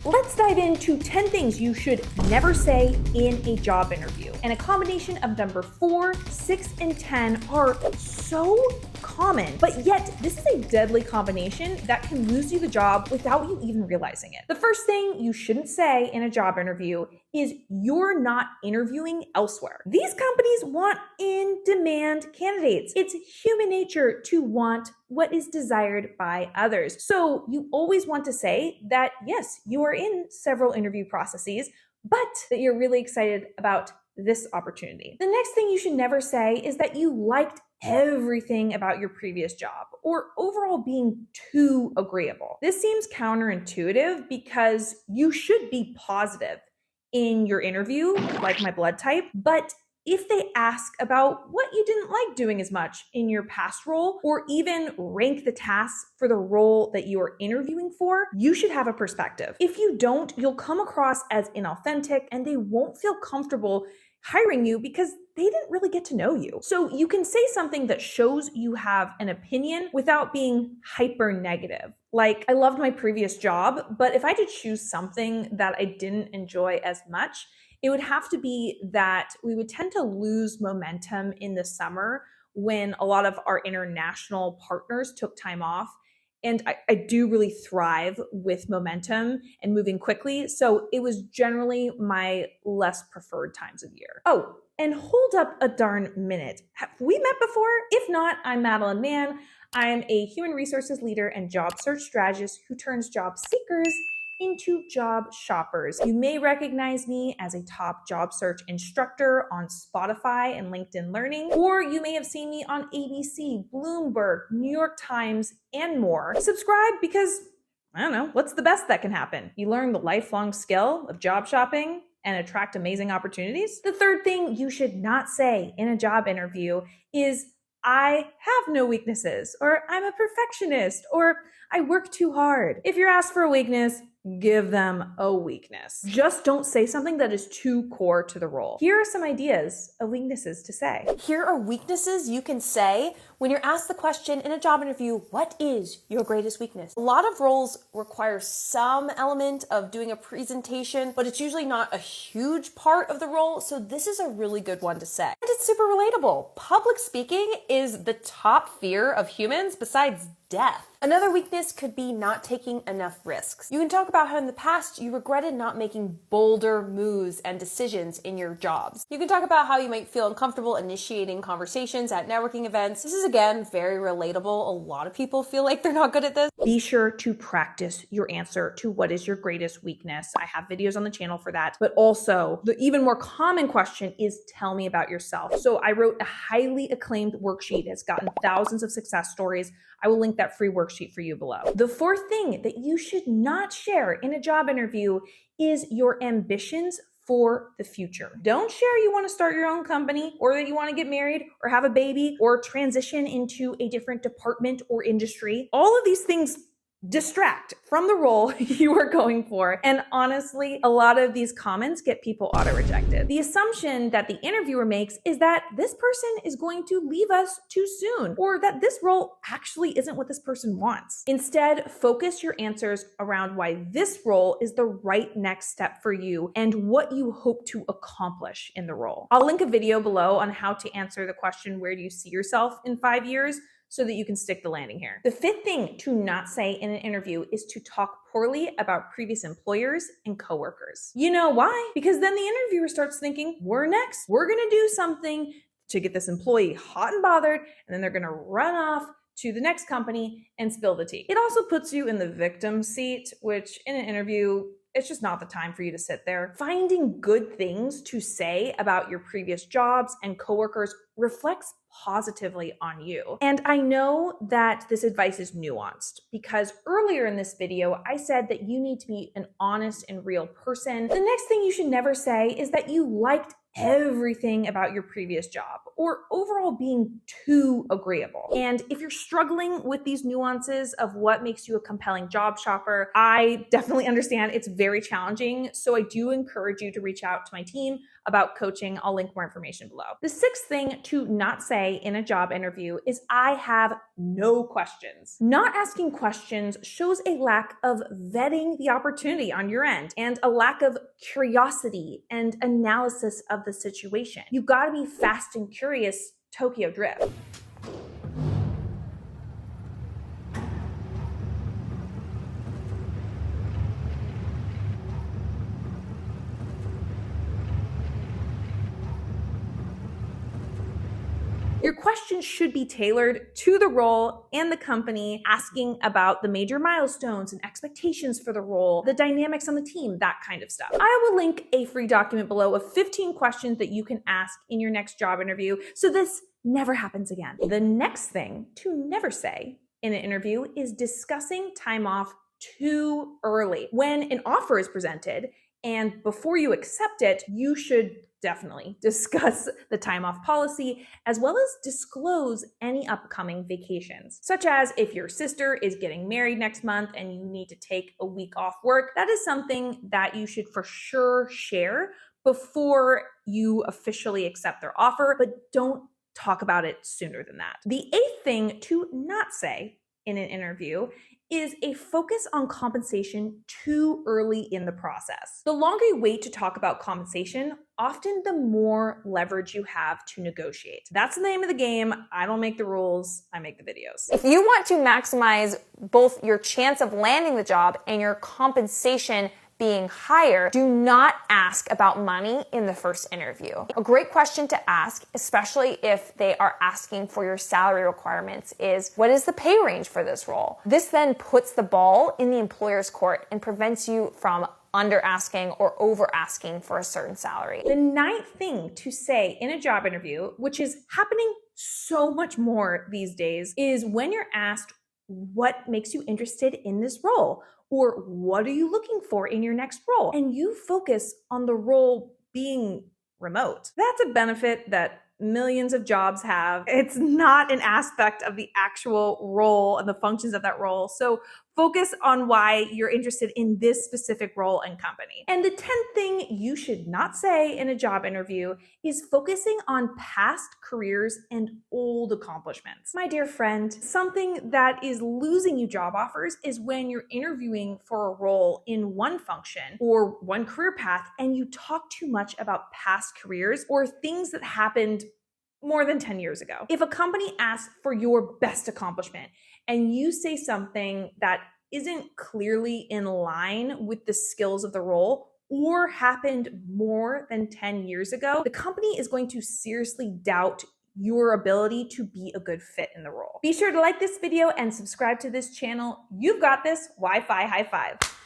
Let's dive into 10 things you should never say in a job interview. And a combination of number 4, 6, and 10 are so common, but yet this is a deadly combination that can lose you the job without you even realizing it. The first thing you shouldn't say in a job interview is you're not interviewing elsewhere. These companies want in-demand candidates. It's human nature to want what is desired by others. So you always want to say that yes, you are in several interview processes, but that you're really excited about this opportunity. The next thing you should never say is that you liked everything about your previous job or overall being too agreeable. This seems counterintuitive because you should be positive in your interview, like my blood type, but if they ask about what you didn't like doing as much in your past role, or even rank the tasks for the role that you are interviewing for, you should have a perspective. If you don't, you'll come across as inauthentic and they won't feel comfortable hiring you because they didn't really get to know you. So you can say something that shows you have an opinion without being hyper negative. Like, I loved my previous job, but if I had to choose something that I didn't enjoy as much, it would have to be that we would tend to lose momentum in the summer when a lot of our international partners took time off. And I do really thrive with momentum and moving quickly. So it was generally my less preferred times of year. Oh, and hold up a darn minute. Have we met before? If not, I'm Madeline Mann. I'm a human resources leader and job search strategist who turns job seekers into job shoppers. You may recognize me as a top job search instructor on Spotify and LinkedIn Learning, or you may have seen me on ABC, Bloomberg, New York Times, and more. Subscribe because, I don't know, what's the best that can happen? You learn the lifelong skill of job shopping and attract amazing opportunities. The third thing you should not say in a job interview is, I have no weaknesses, or I'm a perfectionist, or I work too hard. If you're asked for a weakness, give them a weakness. Just don't say something that is too core to the role. Here are some ideas of weaknesses to say. Here are weaknesses you can say when you're asked the question in a job interview, what is your greatest weakness? A lot of roles require some element of doing a presentation, but it's usually not a huge part of the role, so this is a really good one to say. And it's super relatable. Public speaking is the top fear of humans besides death. Another weakness could be not taking enough risks. You can talk about how in the past you regretted not making bolder moves and decisions in your jobs. You can talk about how you might feel uncomfortable initiating conversations at networking events. This is again very relatable. A lot of people feel like they're not good at this. Be sure to practice your answer to what is your greatest weakness. I have videos on the channel for that. But also, the even more common question is, tell me about yourself. So I wrote a highly acclaimed worksheet. It's gotten thousands of success stories. I will link that free worksheet for you below. The fourth thing that you should not share in a job interview is your ambitions for the future. Don't share you want to start your own company, or that you want to get married or have a baby or transition into a different department or industry. All of these things distract from the role you are going for. And honestly, a lot of these comments get people auto-rejected. The assumption that the interviewer makes is that this person is going to leave us too soon, or that this role actually isn't what this person wants. Instead, focus your answers around why this role is the right next step for you and what you hope to accomplish in the role. I'll link a video below on how to answer the question, where do you see yourself in 5 years? So that you can stick the landing here. The fifth thing to not say in an interview is to talk poorly about previous employers and coworkers. You know why? Because then the interviewer starts thinking, we're next. We're gonna do something to get this employee hot and bothered, and then they're gonna run off to the next company and spill the tea. It also puts you in the victim seat, which in an interview, it's just not the time for you to sit there. Finding good things to say about your previous jobs and coworkers reflects positively on you. And I know that this advice is nuanced because earlier in this video, I said that you need to be an honest and real person. The next thing you should never say is that you liked everything about your previous job or overall being too agreeable. And if you're struggling with these nuances of what makes you a compelling job shopper, I definitely understand it's very challenging. So I do encourage you to reach out to my team about coaching. I'll link more information below. The sixth thing to not say in a job interview is I have no questions. Not asking questions shows a lack of vetting the opportunity on your end and a lack of curiosity and analysis of the situation. You gotta be fast and curious, Tokyo Drift. Your questions should be tailored to the role and the company, asking about the major milestones and expectations for the role, the dynamics on the team, that kind of stuff. I will link a free document below of 15 questions that you can ask in your next job interview so this never happens again. The next thing to never say in an interview is discussing time off too early. When an offer is presented and before you accept it, you should definitely discuss the time off policy as well as disclose any upcoming vacations, such as if your sister is getting married next month and you need to take a week off work. That is something that you should for sure share before you officially accept their offer, but don't talk about it sooner than that. The eighth thing to not say in an interview is a focus on compensation too early in the process. The longer you wait to talk about compensation, often the more leverage you have to negotiate. That's the name of the game. I don't make the rules, I make the videos. If you want to maximize both your chance of landing the job and your compensation being higher, do not ask about money in the first interview. A great question to ask, especially if they are asking for your salary requirements, is what is the pay range for this role? This then puts the ball in the employer's court and prevents you from under asking or over asking for a certain salary. The ninth thing to say in a job interview, which is happening so much more these days, is when you're asked what makes you interested in this role, or what are you looking for in your next role? And you focus on the role being remote. That's a benefit that millions of jobs have. It's not an aspect of the actual role and the functions of that role. So focus on why you're interested in this specific role and company. And the 10th thing you should not say in a job interview is focusing on past careers and old accomplishments. My dear friend, something that is losing you job offers is when you're interviewing for a role in one function or one career path and you talk too much about past careers or things that happened more than 10 years ago. If a company asks for your best accomplishment and you say something that isn't clearly in line with the skills of the role or happened more than 10 years ago, the company is going to seriously doubt your ability to be a good fit in the role. Be sure to like this video and subscribe to this channel. You've got this. Wi-Fi high five.